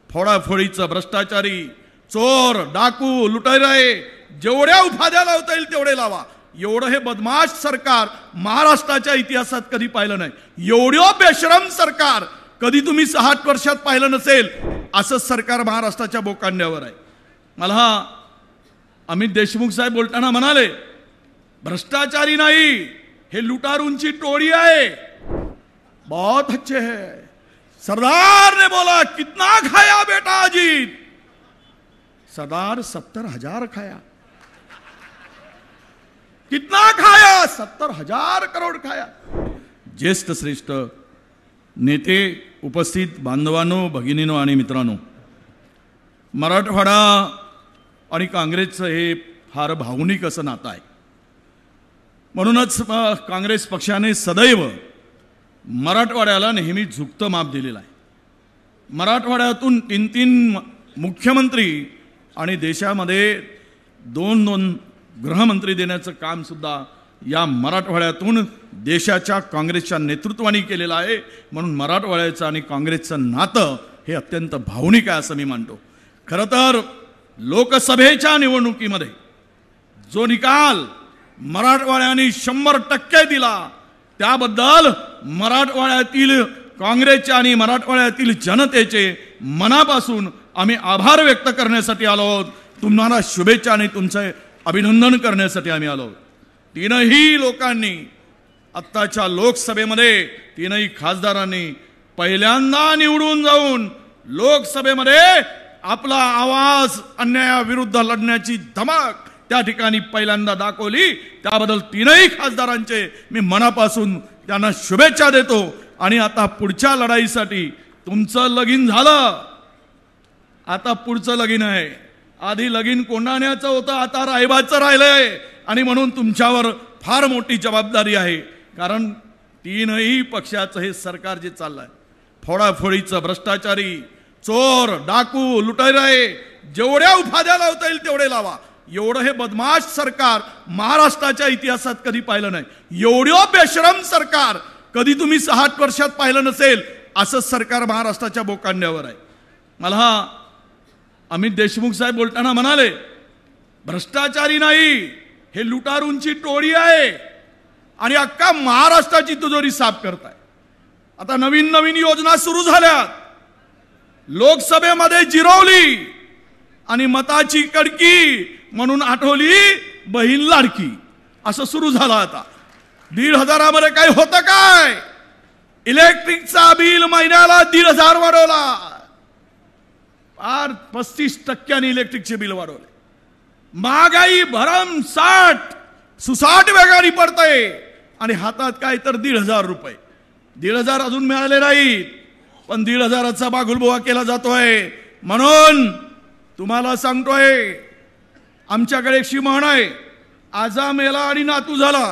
फोडाफोडीचं भ्रष्टाचारी, चोर, डाकू, लुटेरे जेवढ्या उपाध्या लावता येईल तेवढे लावा. एवढं हे बदमाश सरकार महाराष्ट्राच्या इतिहासात कधी पाहिलं नाही. एवढं बेशरम सरकार कधी तुम्ही 60 वर्षात पाहिलं नसेल. असं सरकार महाराष्ट्राच्या बोकांड्यावर आहे. मला अमित देशमुख साहेब बोलताना म्हणाले, भ्रष्टाचारी नाही, हे लुटारूंची टोळी आहे. बहुत अच्छे है. सरदार ने बोला कितना खाया बेटा अजीत? सरदार 70,000 खाया. कितना खाया? 70,000 करोड खाया. ज्येष्ठ श्रेष्ठ नेते, उपस्थित बांधवांनो, भगिनीनो आणि मित्रांनो, मराठवाडा आणि काँग्रेसचं हे फार भावनिक असं नातं आहे. म्हणूनच काँग्रेस पक्षाने सदैव मराठवाड्याला नेहमी झुकतं माप दिलेलं आहे. मराठवाड्यातून 3 मुख्यमंत्री आणि देशामध्ये 2 गृहमंत्री देण्याचं काम सुद्धा या मराठवाड्यातून देशाच्या काँग्रेसच्या नेतृत्वाने केलेलं आहे. म्हणून मराठवाड्याचं आणि काँग्रेसचं नातं हे अत्यंत भावनिक आहे असं मी मानतो. खरं तर लोकसभेच्या निवडणुकीमध्ये जो निकाल मराठवाड्याने 100% दिला त्याबद्दल मराठवाड्यातील काँग्रेसच्या आणि मराठवाड्यातील जनतेचे मनापासून आम्ही आभार व्यक्त करण्यासाठी आलो आहोत. तुम्हाला शुभेच्छा आणि तुमचे अभिनंदन करण्यासाठी आम्ही आलो. 3ही लोकांनी आत्ताच्या लोकसभेमध्ये 3ही खासदारांनी पहिल्यांदा निवडून जाऊन लोकसभेमध्ये आपला आवाज अन्यायाविरुद्ध लढण्याची धमक त्या ठिकाणी पहिल्यांदा दाखवली. त्याबद्दल 3ही खासदारांचे मी मनापासून त्यांना शुभेच्छा देतो. आणि आता पुढच्या लढाईसाठी तुमचं लगीन झालं, आता पुढचं लगीन आहे. आधी लगीन कोंडाण्याचं होतं, आता रायबाचं राहिलंय. आणि म्हणून तुमच्यावर फार मोठी जबाबदारी आहे. कारण 3ही पक्षाचं हे सरकार जे चाललंय, फोडाफोडीचं भ्रष्टाचारी, चोर, डाकू, लुटेरे जेवढ्या उपाध्या लावता येईल तेवढे लावा. एवढं हे बदमाश सरकार महाराष्ट्राच्या इतिहासात कधी पाहिलं नाही. एवढं बेशरम सरकार कधी तुम्ही 60 वर्षात पाहिलं नसेल. असं सरकार महाराष्ट्राच्या बोकांड्यावर आहे. मला अमित देशमुख साहेब बोलताना म्हणाले, भ्रष्टाचारी नाही, हे लुटारूंची टोळी आहे आणि अख्खा महाराष्ट्राची तिजोरी साफ करताय. आता नवीन योजना सुरू झाल्या, लोकसभेमध्ये जिरवली आणि मताची कडकी म्हणून आठवली बहीण लाडकी. असं सुरू झालं. आता 1,500 मध्ये काय होतं काय? इलेक्ट्रिकचा बिल महिन्याला 1,500 वाढवला. 35% इलेक्ट्रिकचे बिल वाढवले. महागाई भरमसाठ सुसाट वेगाने पडते आणि हातात काय तर 1,500 रुपये. 1,500 अजून मिळाले नाहीत, पण 1,500चा बागुलबुवा केला जातोय. म्हणून तुम्हाला सांगतोय, आमच्याकडे एक म्हण आहे, आजा मेला आणि नातू झाला.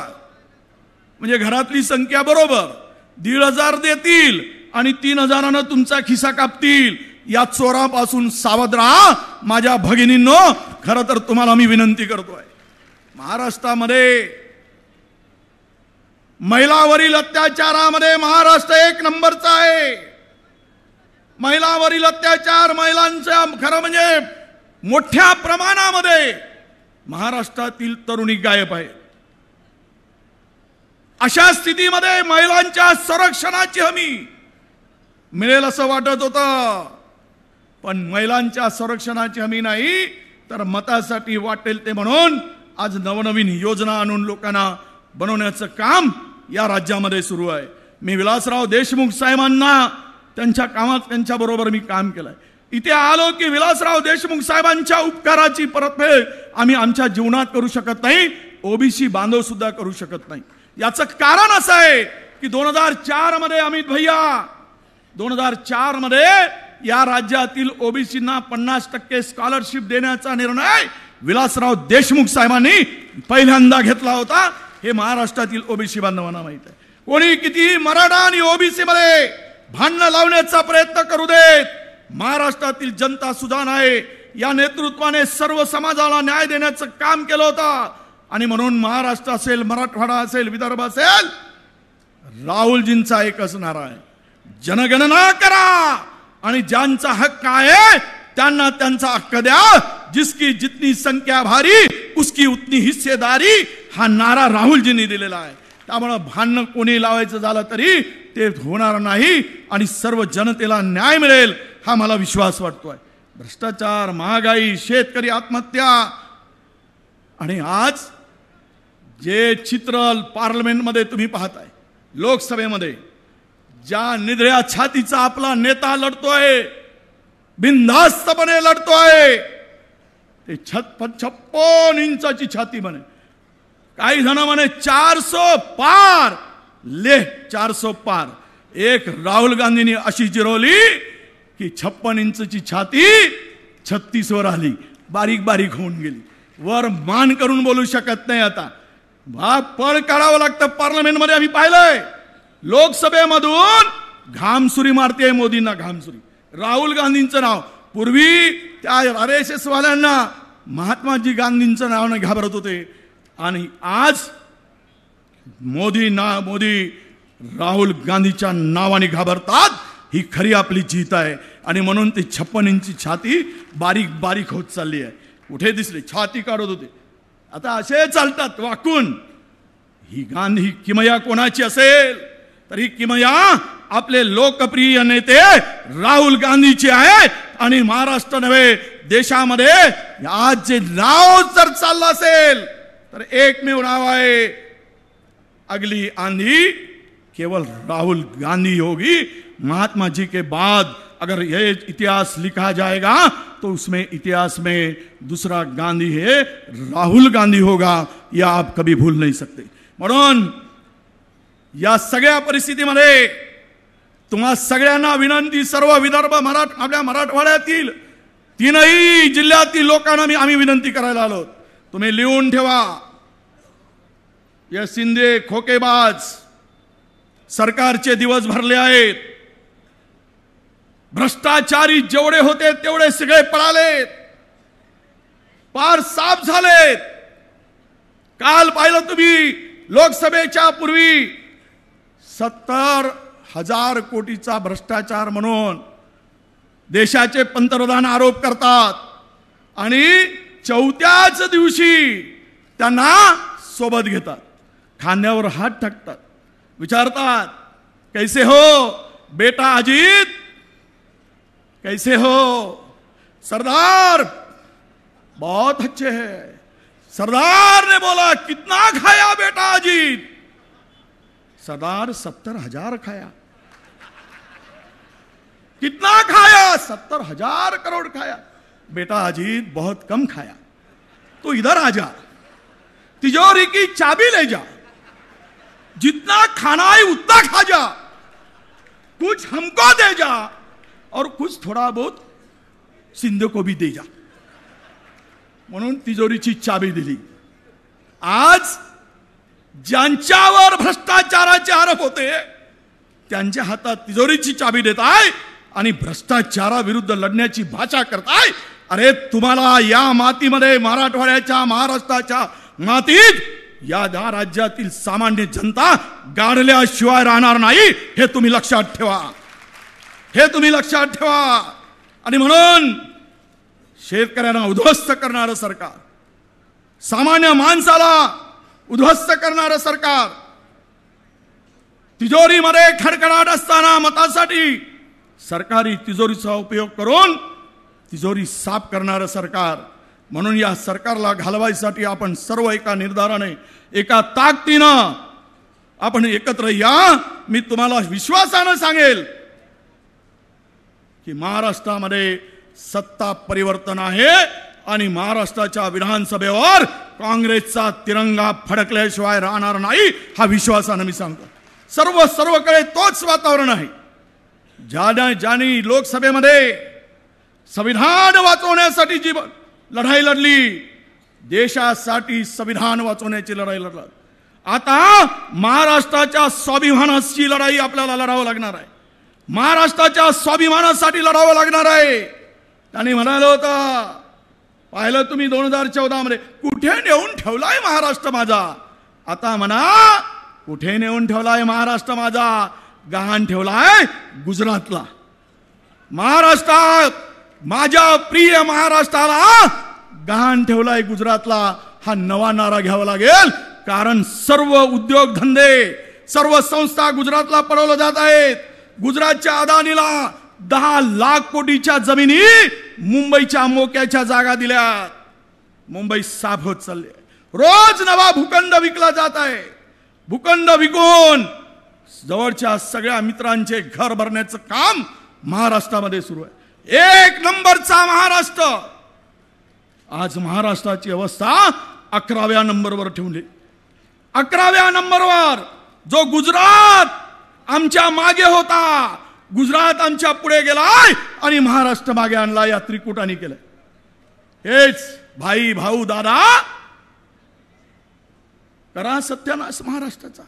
म्हणजे घरातली संख्या बरोबर 1,500 देतील आणि 3,000 तुमचा खिसा कापतील. या चोरापासून सावध राहा माझ्या भगिनींनो. खरं तर तुम्हाला मी विनंती करतोय, महाराष्ट्रामध्ये महिलावरील अत्याचारामध्ये महाराष्ट्र 1 नंबरचा आहे. महिलावरील अत्याचार, महिलांच्या खरं म्हणजे मोठ्या प्रमाणामध्ये महाराष्ट्रातील तरुणी गायब आहे. अशा स्थितीमध्ये महिलांच्या संरक्षणाची हमी मिळेल असं वाटत होतं, पण महिलांच्या संरक्षणाची हमी नाही तर मतासाठी वाटेल ते म्हणून आज नवनवीन योजना आणून लोकांना बनवण्याचं काम या राज्यामध्ये सुरू आहे. मी विलासराव देशमुख साहेबांना त्यांच्या कामात त्यांच्याबरोबर मी काम केलंय. इथे आलो की विलासराव देशमुख साहेबांच्या उपकाराची परतफेड आम्ही आमच्या जीवनात करू शकत नाही, ओबीसी बांधव सुद्धा करू शकत नाही. याचं कारण असं आहे की 2004 मध्ये अमित भैया 2004 मध्ये या राज्यातील ओबीसींना 50% स्कॉलरशिप देण्याचा निर्णय विलासराव देशमुख साहेबांनी पहिल्यांदा घेतला होता. हे महाराष्ट्रातील ओबीसी बांधवांना माहित आहे. कोणी किती मराठा आणि ओबीसी मध्ये भांडण लावण्याचा प्रयत्न करू देत, महाराष्ट्रातील जनता सुजाण आहे. या नेतृत्वाने सर्व समाजाला न्याय देण्याचं काम केलं होतं. आणि म्हणून महाराष्ट्र असेल, मराठवाडा असेल, विदर्भ असेल, राहुलजींचा एकच नारा आहे, जनगणना करा आणि ज्यांचा हक्क आहे त्यांना त्यांचा हक्क द्या. जिसकी जितनी संख्या भारी उसकी उतनी हिस्सेदारी, हा नारा राहुलजींनी दिलेला आहे. त्यामुळे भांडण कोणी लावायचं झालं तरी ते होणार नाही आणि सर्व जनतेला न्याय मिळेल हा मला विश्वास वाटतोय. भ्रष्टाचार, महागाई, शेतकरी आत्महत्या आणि आज जे चित्र पार्लमेंटमध्ये तुम्ही पाहताय, लोकसभेमध्ये ज्या निधड्या छातीचा आपला नेता लढतोय, बिनधास्तपणे लढतोय, ते 56 इंचाची छाती म्हणे. काही जण म्हणे 400 पार, ले 400 पार. एक राहुल गांधींनी अशी जिरवली की 56 इंचची छाती 36 वर आली, बारीक बारीक होऊन गेली. वर मान करून बोलू शकत नाही. आता पळ काढावं लागतं. पार्लमेंटमध्ये आम्ही पाहिलंय, लोकसभेमधून घामसुरी मारते मोदींना, घामसुरी. राहुल गांधींचं नाव, पूर्वी त्या RSS वाल्यांना महात्माजी गांधींचं नाव घाबरत होते आणि आज मोदी राहुल गांधीच्या नावाने घाबरतात. ही खरी आपली जीत आहे आणि म्हणून ती 56 इंची छाती बारीक बारीक होत चालली आहे. कुठे दिसले छाती काढत होते, आता असे चालतात वाकून. ही गांधी किमया कोणाची असेल तर ही किमया आपले लोकप्रिय नेते राहुल गांधीची आहे. आणि महाराष्ट्र नव्हे देशामध्ये आज जे नाव जर चाललं असेल तर एकमेव नाव आहे, अगली आंधी केवल राहुल गांधी होगी. महात्मा जी के बाद अगर ये इतिहास लिखा जाएगा तो उसमें इतिहास में दूसरा गांधी है, राहुल गांधी होगा, यह आप कभी भूल नहीं सकते. म्हणून या सगळ्या परिस्थितीमध्ये तुम्हा सगळ्यांना विनंती, सर्व विदर्भ आपल्या मराठवाड्यातील 3ही जिल्ह्यातील लोकांना आम्ही विनंती करायला आलो. तुम्ही लिहून ठेवा, या शिंदे खोकेबाज सरकारचे दिवस भरले आहेत. भ्रष्टाचारी जेवढे होते तेवढे सगळे पळालेत, पार साफ झालेत. काल पाहिलं तुम्ही, लोकसभेच्या पूर्वी 70,000 कोटीचा भ्रष्टाचार म्हणून देशाचे पंतप्रधान आरोप करतात आणि 4थ्याच दिवशी त्यांना सोबत घेतात, खांद्यावर हात टाकतात, विचारतात कैसे हो बेटा अजीत, कैसे हो सरदार, बहुत अच्छे हैं. सरदार ने बोला कितना खाया बेटा अजीत, सरदार 70,000 खाया. कितना खाया, 70,000 करोड़ खाया. बेटा अजीत बहुत कम खाया, तो इधर आ जा, तिजोरी की चाबी ले जा, जितना खाना है उतना खा जा, कुछ हमको दे जा और कुछ थोड़ा बहुत शिंदे को भी दे जा. म्हणून तिजोरीची चाबी दिली. आज ज्यांच्यावर भ्रष्टाचाराचे आरोप होते त्यांच्या हातात तिजोरीची चाबी देताय आणि भ्रष्टाचाराविरुद्ध लढण्याची भाषा करताय. अरे तुम्हाला या मातीमध्ये, मराठवाड्याच्या, महाराष्ट्राच्या मातीत या राज्यातील सामान्य जनता गाडल्याशिवाय राहणार नाही, हे तुम्ही लक्षात ठेवा, हे तुम्ही लक्षात ठेवा. आणि म्हणून शेतकऱ्यांना उद्ध्वस्त करणारं सरकार, सामान्य माणसाला उद्ध्वस्त करणारं सरकार, तिजोरीमध्ये खडखडाट असताना मतासाठी सरकारी तिजोरीचा उपयोग करून तिजोरी साफ करणारं सरकार. म्हणून या सरकारला घालवायसाठी आपण सर्व एका निर्धाराने, एका ताकदीनं आपण एकत्र या. मी तुम्हाला विश्वासानं सांगेल की महाराष्ट्रामध्ये सत्ता परिवर्तन आहे आणि महाराष्ट्राच्या विधानसभेवर काँग्रेसचा तिरंगा फडकल्याशिवाय राहणार नाही, हा विश्वासानं मी सांगतो. सर्वकडे तोच वातावरण आहे. ज्याने लोकसभेमध्ये संविधान वाचवण्यासाठी जी लढाई लढली, देशासाठी संविधान वाचवण्याची लढाई लढला, आता महाराष्ट्राच्या स्वाभिमानाची लढाई आपल्याला लढावं लागणार आहे. महाराष्ट्राच्या स्वाभिमानासाठी लढावं लागणार आहे. त्यांनी म्हणालं होतं, पाहिलं तुम्ही 2014 मध्ये, कुठे नेऊन ठेवलाय महाराष्ट्र माझा. आता म्हणा कुठे नेऊन ठेवलाय महाराष्ट्र माझा, गहाण ठेवलाय गुजरातला. महाराष्ट्रात, माझ्या प्रिय महाराष्ट्राला गहाण ठेवलाय गुजरातला, हा नवा नारा घ्यावा लागेल. कारण सर्व उद्योगधंदे, सर्व संस्था गुजरातला पळवल्या जात आहेत. गुजरातच्या अदानीला 10 लाख कोटीच्या जमिनी मुंबईच्या मोक्याच्या जागा दिल्यात. मुंबई साफ होत चालली. रोज नवा भूखंड विकला जात आहे. भूखंड विकून जवळच्या सगळ्या मित्रांचे घर भरण्याचं काम महाराष्ट्रामध्ये सुरू आहे. 1 नंबरचा महाराष्ट्र. आज महाराष्ट्राची अवस्था 11व्या नंबरवर ठेवली. 11व्या नंबरवर. जो गुजरात आमच्या मागे होता, गुजरात आमच्या पुढे गेलाय आणि महाराष्ट्र मागे आणला. या त्रिकुटाने केलं. हेच भाई भाऊ दादा करा सत्यानाश महाराष्ट्राचा.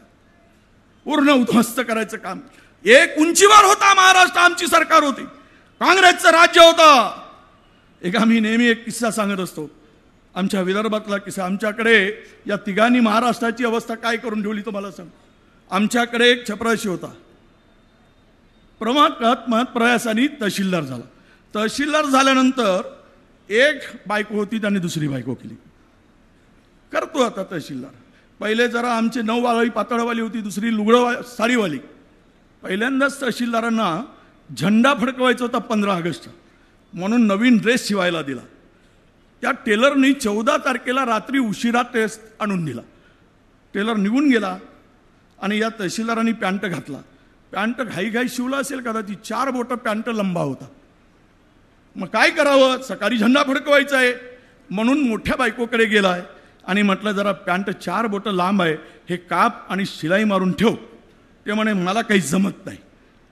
पूर्ण उद्ध्वस्त करायचं काम. एक उंचीवर होता महाराष्ट्र, आमची सरकार होती, काँग्रेसचं राज्य होतं. आम्ही नेहमी एक किस्सा सांगत असतो, आमच्या विदर्भातला किस्सा. आमच्याकडे या तिघांनी महाराष्ट्राची अवस्था काय करून ठेवली तुम्हाला सांग. आमच्याकडे एक चपराशी होता. प्रयासाने तहसीलदार झाला. तहसीलदार झाल्यानंतर एक बायको होती, त्याने दुसरी बायको केली. करतो आता तहसीलदार. पहिले जरा आमचे 9 वाली पातळवाली होती, दुसरी लुगडं साडीवाली. पहिल्यांदाच तहसीलदारांना झेंडा फडकवायचा होता 15 ऑगस्ट, म्हणून नवीन ड्रेस शिवायला दिला. त्या टेलरनी 14 तारखेला रात्री उशिरा ड्रेस आणून दिला. टेलर निघून गेला आणि या तहसीलदारांनी पॅन्ट घातला. पॅन्ट घाई शिवला असेल कदाचित. 4 बोटं पॅन्ट लंबा होता. मग काय करावं, सकाळी झेंडा फडकवायचा आहे म्हणून मोठ्या बायकोकडे गेलाय आणि म्हटलं जरा पॅन्ट 4 बोटं लांब आहे, हे काप आणि शिलाई मारून ठेव. ते म्हणे मला काही जमत नाही.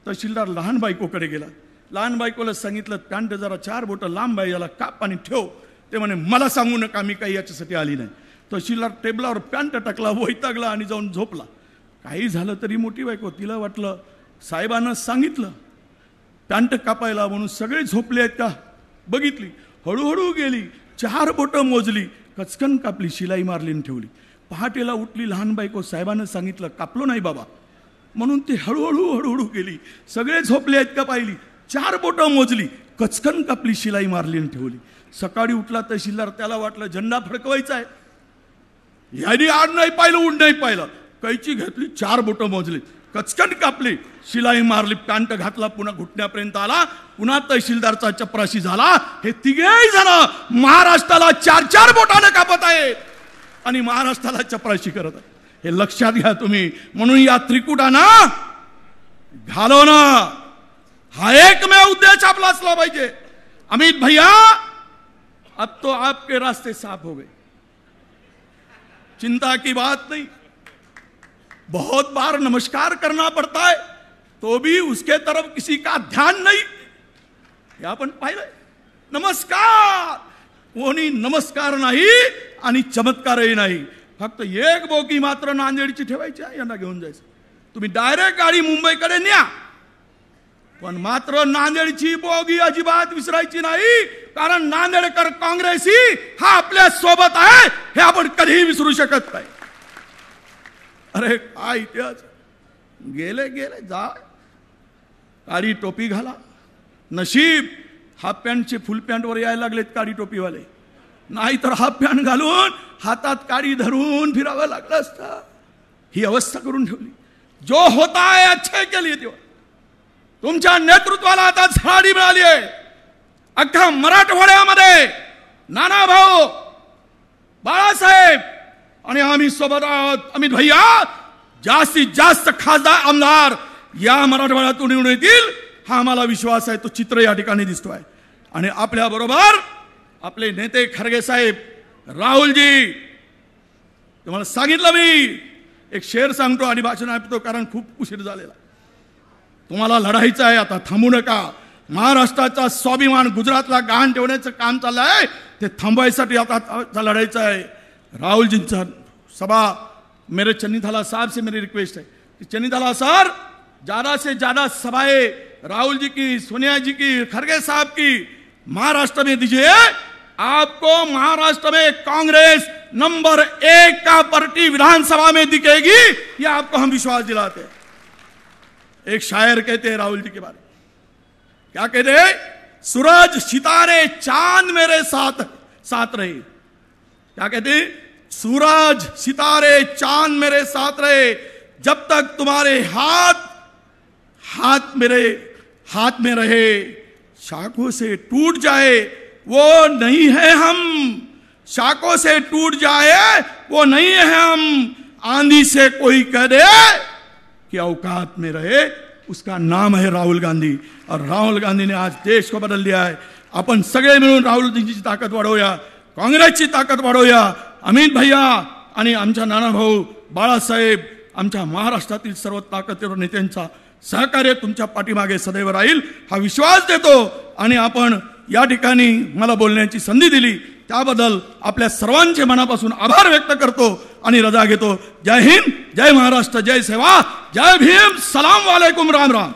तहसीलदार लहान बायकोकडे गेला. लहान बायकोला सांगितलं पॅन्ट जरा 4 बोटं लांब आहे, याला काप आणि ठेव. ते म्हणे मला सांगू नका, मी काही याच्यासाठी आली नाही. तहसीलदार टेबलावर पॅन्ट टाकला, वैतागला आणि जाऊन झोपला. काही झालं तरी मोठी बायको, तिला वाटलं साहेबांना सांगितलं पॅन्ट कापायला म्हणून सगळे झोपले आहेत का. बघितली, हळूहळू गेली, 4 बोटं मोजली, कचकन कापली, शिलाई मारली आणि ठेवली. पहाटेला उठली लहान बायको, साहेबांना सांगितलं कापलो नाही बाबा म्हणून. ती हळूहळू गेली, सगळे झोपले आहेत का पाहिली, 4 बोटं मोजली, कचकन कापली, शिलाई मारली आणि ठेवली. सकाळी उठला तहसीलदार, त्याला वाटलं झेंडा फडकवायचा आहे. याने आड नाही पाहिलं, उड नाही पाहिलं, कैची घेतली, 4 बोटं मोजली, कचकन कापली, शिलाई मारली, पॅन्ट घातला, पुन्हा घुटण्यापर्यंत आला. पुन्हा तहसीलदारचा चपराशी झाला. हे तिघेही जण महाराष्ट्राला 4-4 बोटाने कापत आहेत आणि महाराष्ट्राला चपराशी करत आहे. हे लक्षात घ्या तुम्ही. म्हणून या त्रिकुटानं घालवणं हा एकमेव उद्देश आपला असला पाहिजे. अमित भैया, अब तो आपके रास्ते साफ हो गए, चिंता की बात नहीं. बहुत बार नमस्कार करना पड़ता है तो भी उसके तरफ किसी का ध्यान नहीं. हे आपण पाहिलंय. नमस्कार, कोणी नमस्कार नाही आणि चमत्कारही नाही. फक्त एक बोगी मात्र नांदेडची ठेवायची आहे, यांना घेऊन जायचं. तुम्ही डायरेक्ट गाडी मुंबईकडे न्या, पण मात्र नांदेडची बोगी अजिबात विसरायची नाही. कारण नांदेडकर काँग्रेसी हा आपल्या सोबत आहे, हे आपण कधीही विसरू शकत नाही. अरे काय इतिहास. गेले गेले जा, काळी टोपी घाला. नशीब हाफ पॅन्टचे फुल पॅन्टवर यायला लागलेत काळी टोपीवाले, नाहीतर हाफ पॅन्ट घालून हातात काडी धरून फिरावं लागलं असतं. ही अवस्था करून ठेवली. जो होता है अच्छे के लिए. तेव्हा तुमच्या नेतृत्वाला आता झाडी मिळाली आहे. अख्खा मराठवाड्यामध्ये नाना भाऊ, बाळासाहेब आणि आम्ही सोबत आहोत. अमित भैया, जास्तीत जास्त खासदार आमदार या मराठवाड्यातून निवडून येतील हा आम्हाला विश्वास आहे. तो चित्र या ठिकाणी दिसतोय. आणि आपल्या बरोबर आपले नेते खरगे साहेब, राहुलजी. तुम्हाला सांगितलं मी, एक शेर सांगतो आणि भाषण ऐकतो कारण खूप उशीर झालेला. तुम्हाला लढायचं आहे, आता थांबू नका. महाराष्ट्राचा स्वाभिमान गुजरातला गहाण ठेवण्याचं काम चाललंय, ते थांबवायसाठी आता लढायचं आहे. राहुल जी सभा, मेरे चन्नीथाला साहब से मेरी रिक्वेस्ट है कि चन्नीथाला सर ज्यादा से ज्यादा सभाएं राहुल जी की, सोनिया जी की, खरगे साहब की महाराष्ट्र में दीजिए. आपको महाराष्ट्र में कांग्रेस नंबर 1 का पार्टी विधानसभा में दिखेगी, यह आपको हम विश्वास दिलाते हैं. एक शायर कहते हैं राहुल जी के बारे में, क्या कहते, सूरज सितारे चांद मेरे साथ साथ रहे। क्या कहते, सूरज सितारे चांद मेरे साथ रहे, जब तक तुम्हारे हाथ मेरे हाथ में रहे। शाखों से टूट जाए वो नहीं है हम, शाखों से टूट जाए वो नहीं है हम। आंधी से कोई कह दे कि औकात में रहे, उसका नाम है राहुल गांधी। और राहुल गांधी ने आज देश को बदल दिया है। आपण सगळे मिळून राहुलजींची ताकद वाढवूया, काँग्रेसची ताकद वाढवूया। अमित भैया आणि आमचा नाना भाऊ बाळासाहेब, आमच्या महाराष्ट्रातील सर्व ताकदीवर नेत्यांचा सहकार्य तुमच्या पाठीमागे सदैव राहील हा विश्वास देतो। आणि आपण या ठिकाणी मला बोलण्याची संधी दिली त्याबद्दल आपल्या सर्वांचे मनापासून आभार व्यक्त करतो आणि रजा घेतो। जय हिंद, जय महाराष्ट्र, जय सेवा, जय भीम, सलाम वालेकुम, राम राम।